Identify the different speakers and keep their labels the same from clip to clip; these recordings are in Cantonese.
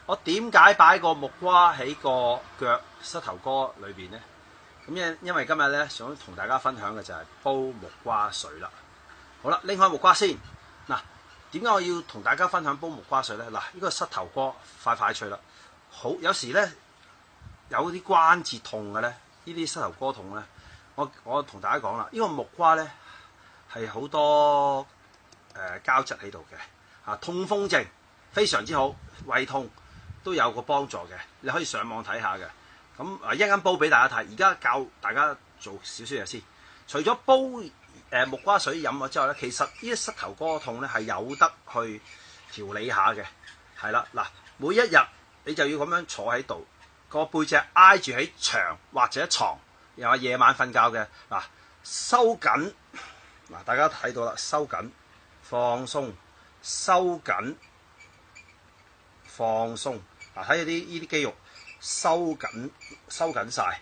Speaker 1: 我點解擺個木瓜喺個腳膝頭哥裏邊咧？咁因為今日咧想同大家分享嘅就係煲木瓜水啦。好啦，拎開木瓜先。嗱，點解我要同大家分享煲木瓜水咧？嗱，呢個膝頭哥快脆啦。好，有時咧有啲關節痛嘅咧，呢啲膝頭哥痛咧，我同大家講啦，呢個木瓜咧係好多膠質喺度嘅，痛風症非常之好，胃痛都有個幫助嘅，你可以上網睇下嘅。咁一陣間煲俾大家睇，而家教大家做少嘢先。除咗煲木瓜水飲咗之後咧，其實呢啲膝頭哥痛咧係有得去調理下嘅，係啦。嗱，每一日你就要咁樣坐喺度，個背脊挨住喺牆或者床，又話夜晚瞓覺嘅嗱，收緊嗱，大家睇到啦，收緊放鬆，收緊放鬆嗱，睇下呢啲肌肉收緊晒，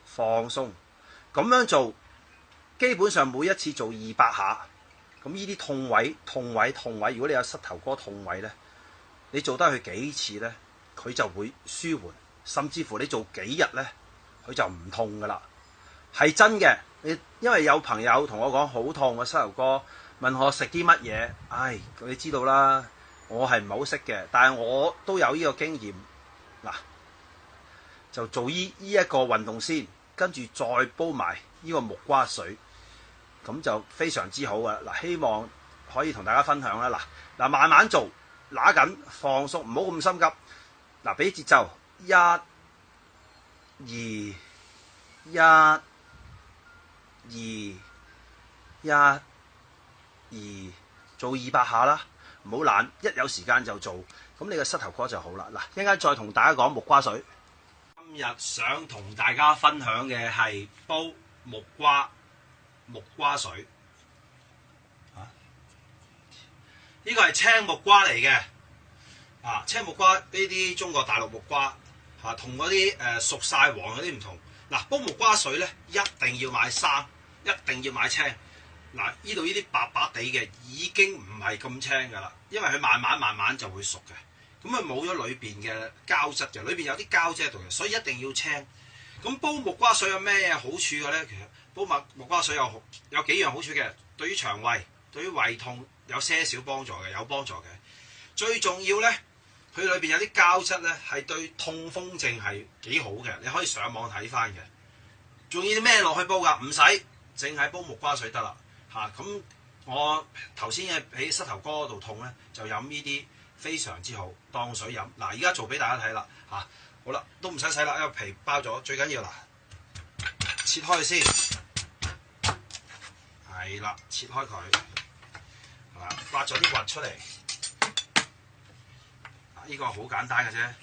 Speaker 1: 放鬆，咁樣做。基本上每一次做200下，咁呢啲痛位，如果你有膝頭哥痛位咧，你做得佢幾次咧，佢就會舒緩，甚至乎你做幾日咧，佢就唔痛噶啦，係真嘅。因為有朋友同我講好痛嘅膝頭哥，問我食啲乜嘢，唉，你知道啦，我係唔係好識嘅，但係我都有呢個經驗，嗱，就做呢一個運動先，跟住再煲埋呢個木瓜水。咁就非常之好啊！嗱，希望可以同大家分享啦。嗱，慢慢做，揦緊放鬆，唔好咁心急。嗱，俾節奏，1、2、1、2、1、2，做200下啦，唔好懶，一有時間就做，咁你個膝頭哥就好啦。嗱，一陣間再同大家講木瓜水。今日想同大家分享嘅係煲木瓜水，呢個係青木瓜嚟嘅，青木瓜呢啲中國大陸木瓜，同嗰啲熟晒黃嗰啲唔同。嗱，煲木瓜水咧一定要買生，一定要買青。嗱，呢度呢啲白白地嘅已經唔係咁青噶啦，因為佢慢慢就會熟嘅，咁佢冇咗裏邊嘅膠質嘅，裏邊有啲膠質喺度嘅，所以一定要青。咁煲木瓜水有咩好處嘅咧？其實煲木瓜水有幾樣好處嘅，對於腸胃、對於胃痛有些少幫助嘅，有幫助嘅。最重要咧，佢裏邊有啲膠質咧，係對痛風症係幾好嘅，你可以上網睇翻嘅。仲要啲咩落去煲㗎？唔使，淨係煲木瓜水得啦。咁我頭先喺膝頭哥度痛咧，就飲呢啲非常之好，當水飲。嗱，而家做俾大家睇啦，好啦，都唔使洗啦，因為皮包咗，最緊要嗱，切開先。係啦，切開佢，挖咗啲核出嚟。呢個好簡單嘅啫。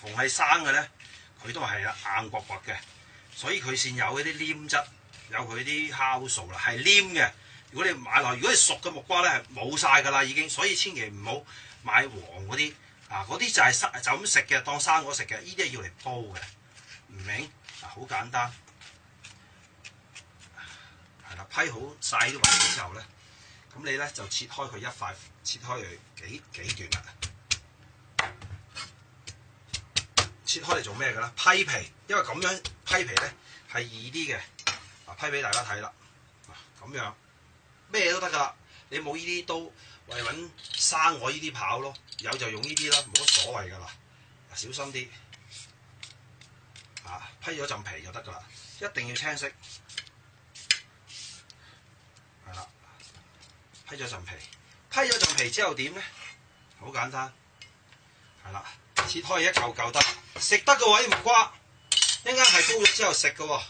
Speaker 1: 逢係生嘅咧，佢都係硬骨骨嘅，所以佢先有嗰啲黏質，有佢啲酵素啦，係黏嘅。如果你買落，如果你熟嘅木瓜咧，係冇晒㗎啦已經，所以千祈唔好買黃嗰啲，嗰啲就係就咁食嘅，當生果食嘅，呢啲係要嚟煲嘅。唔明？好簡單，係啦，批好晒啲核之後咧，咁你咧就切開佢一塊，切開佢幾段啦。切開嚟做咩嘅咧？批皮，因為咁樣批皮咧係易啲嘅。批俾大家睇啦，咁樣咩都得噶啦。你冇呢啲刀，為揾生我呢啲刨咯，有就用呢啲啦，冇乜所謂噶啦。小心啲。批咗陣皮就得噶啦，一定要青色，係啦。批咗陣皮之後點咧？好簡單，係啦，切開一嚿嚿得，食得嘅喎啲木瓜，一陣間係煲咗之後食嘅喎。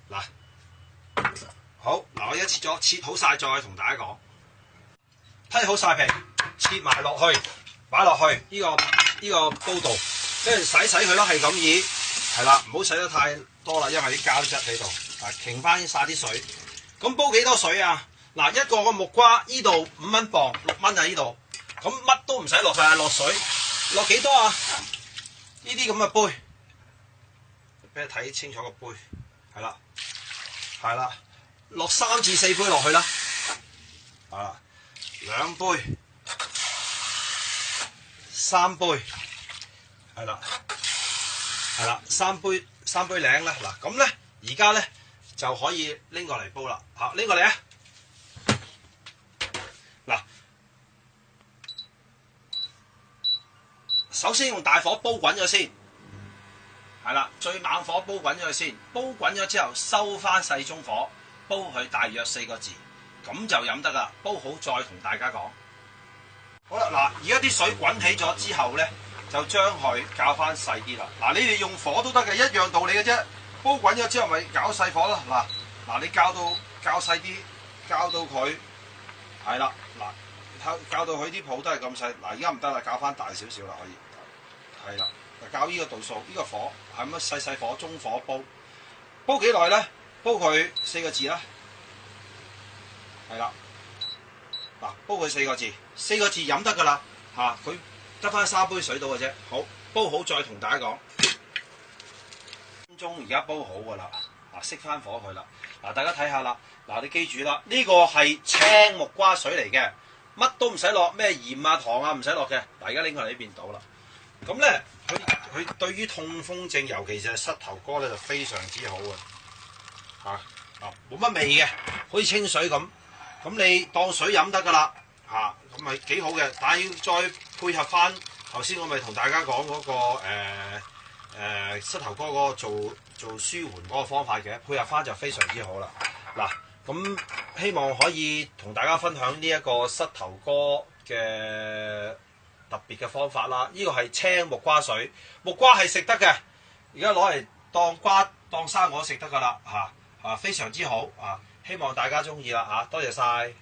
Speaker 1: 嗱，好嗱，我而家切好晒，再同大家講，批好晒皮，切埋落去，擺落去呢個煲度，跟住洗佢咯，係咁意。係啦，唔好洗得太多啦，因為啲膠質喺度。擎翻曬啲水。咁煲幾多水啊？嗱，一個木瓜呢度5蚊磅，6蚊喺呢度。咁乜都唔使落晒，落水。落幾多啊？呢啲咁嘅杯，俾你睇清楚個杯。係啦，落3至4杯落去啦。啊，2杯、3杯，係啦，三杯零啦。嗱咁咧，而家咧就可以拎過嚟煲啦。嚇，拎過嚟啊！嗱，首先用大火煲滾咗先，係啦，最猛火煲滾咗佢先，煲滾咗之後收翻細中火，煲佢大約4個字，咁就飲得啦。煲好再同大家講。好啦，嗱，而家啲水滾起咗之後咧，就將佢較翻細啲啦。嗱，你哋用火都得嘅，一樣道理嘅啫。煲滾咗之後咪較細火咯。嗱，你較細啲，較到佢係啦。嗱，較到佢啲泡都係咁細。嗱，而家唔得啦，較翻大少少啦，可以。係啦，較呢個度數，呢個火係咁細火，中火煲。煲幾耐咧？煲佢4個字啦。係啦。嗱，煲佢4個字，4個字飲得噶啦嚇，佢得翻3杯水到嘅啫。好，煲好再同大家講。分鐘而家煲好噶啦，熄翻火佢啦。嗱，大家睇下啦，嗱，你記住啦，呢個係青木瓜水嚟嘅，乜都唔使落，咩鹽啊糖啊唔使落嘅。嗱，而家拎過嚟呢邊倒啦。咁咧，佢對於痛風症，尤其是係膝頭哥咧，就非常之好嘅嚇。冇乜味嘅，好似清水咁。咁你當水飲得噶啦嚇，咁咪幾好嘅。但係要再配合翻頭先我咪同大家講嗰個膝頭哥嗰個做舒緩嗰個方法嘅，配合翻就非常之好啦。嗱，咁希望可以同大家分享呢一個膝頭哥嘅特別嘅方法啦。呢個係青木瓜水，木瓜係食得嘅，而家攞嚟當生果食得噶啦嚇，非常之好啊！希望大家中意啦嚇，多謝晒。